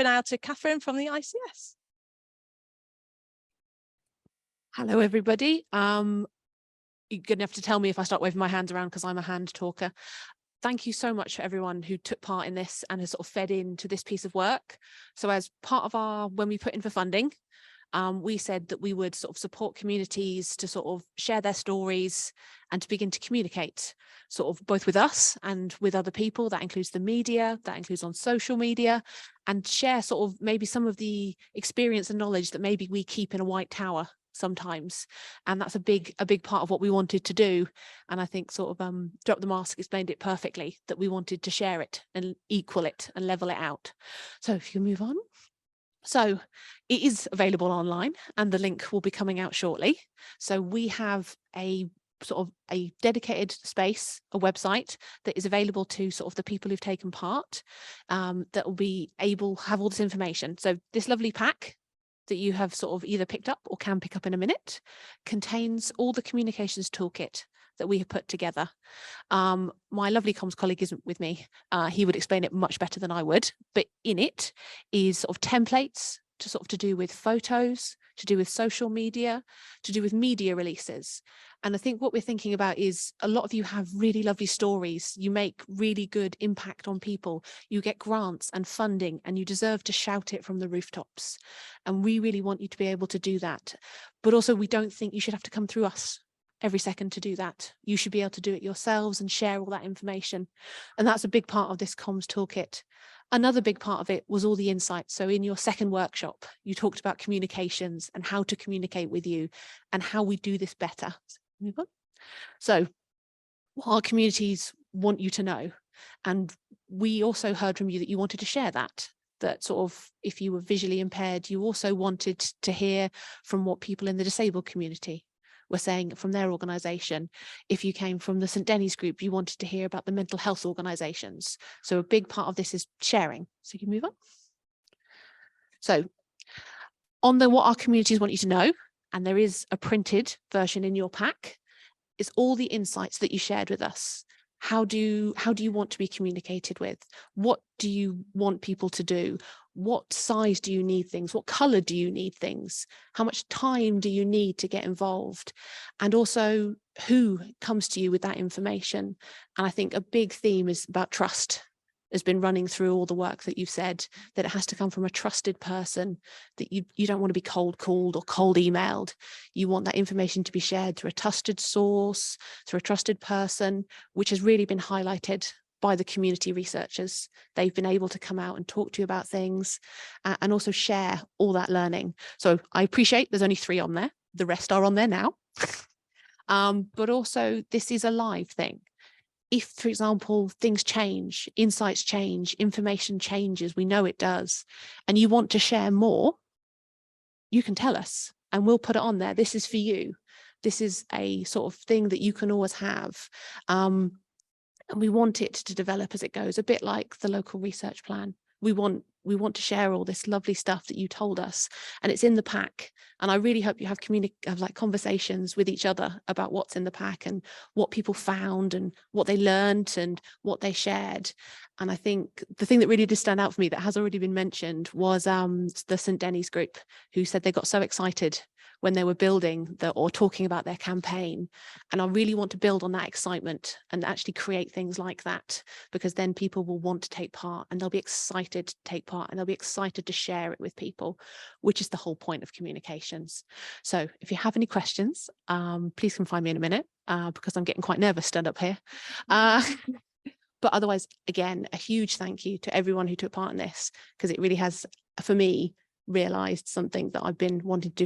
now to Katherine from the ICS. Hello, everybody. You're going to have to tell me if I start waving my hands around because I'm a hand talker. Thank you so much for everyone who took part in this and has sort of fed into this piece of work. So as part of when we put in for funding, we said that we would sort of support communities to sort of share their stories and to begin to communicate sort of both with us and with other people. That includes the media, that includes on social media, and share sort of maybe some of the experience and knowledge that maybe we keep in a white tower sometimes. And that's a big part of what we wanted to do. And I think sort of Drop the Mask explained it perfectly, that we wanted to share it and equal it and level it out. So if you move on. So it is available online and the link will be coming out shortly. So we have a sort of a dedicated space, a website that is available to sort of the people who've taken part, that will be able to have all this information. So this lovely pack that you have sort of either picked up or can pick up in a minute contains all the communications toolkit that we have put together. My lovely comms colleague isn't with me. He would explain it much better than I would, but in it is sort of templates to do with photos, to do with social media, to do with media releases. And I think what we're thinking about is a lot of you have really lovely stories. You make really good impact on people. You get grants and funding and you deserve to shout it from the rooftops. And we really want you to be able to do that. But also we don't think you should have to come through us every second to do that. You should be able to do it yourselves and share all that information. And that's a big part of this comms toolkit. Another big part of it was all the insights. So in your second workshop, you talked about communications and how to communicate with you and how we do this better. So what our communities want you to know. And we also heard from you that you wanted to share that sort of, if you were visually impaired, you also wanted to hear from what people in the disabled community were saying from their organisation. If you came from the St Denny's group, you wanted to hear about the mental health organisations. So a big part of this is sharing. So you can move on. So on what our communities want you to know, and there is a printed version in your pack, is all the insights that you shared with us. How do you want to be communicated with? What do you want people to do? What size do you need things? What color do you need things? How much time do you need to get involved? And also who comes to you with that information? And I think a big theme is about trust. Has been running through all the work that you've said, that it has to come from a trusted person, that you don't want to be cold called or cold emailed. You want that information to be shared through a trusted source, through a trusted person, which has really been highlighted by the community researchers. They've been able to come out and talk to you about things and also share all that learning. So I appreciate there's only 3 on there. The rest are on there now. But also this is a live thing. If, for example, things change, insights change, information changes, we know it does, and you want to share more, you can tell us and we'll put it on there. This is for you. This is a sort of thing that you can always have. And we want it to develop as it goes, a bit like the local research plan. We want to share all this lovely stuff that you told us, and it's in the pack. And I really hope you have like conversations with each other about what's in the pack and what people found and what they learned and what they shared. And I think the thing that really did stand out for me that has already been mentioned was the St Denny's group, who said they got so excited when they were building or talking about their campaign. And I really want to build on that excitement and actually create things like that, because then people will want to take part and they'll be excited to take part and they'll be excited to share it with people, which is the whole point of communications. So if you have any questions, please come find me in a minute because I'm getting quite nervous stood up here. But otherwise, again, a huge thank you to everyone who took part in this, because it really has, for me, realised something that I've been wanting to do.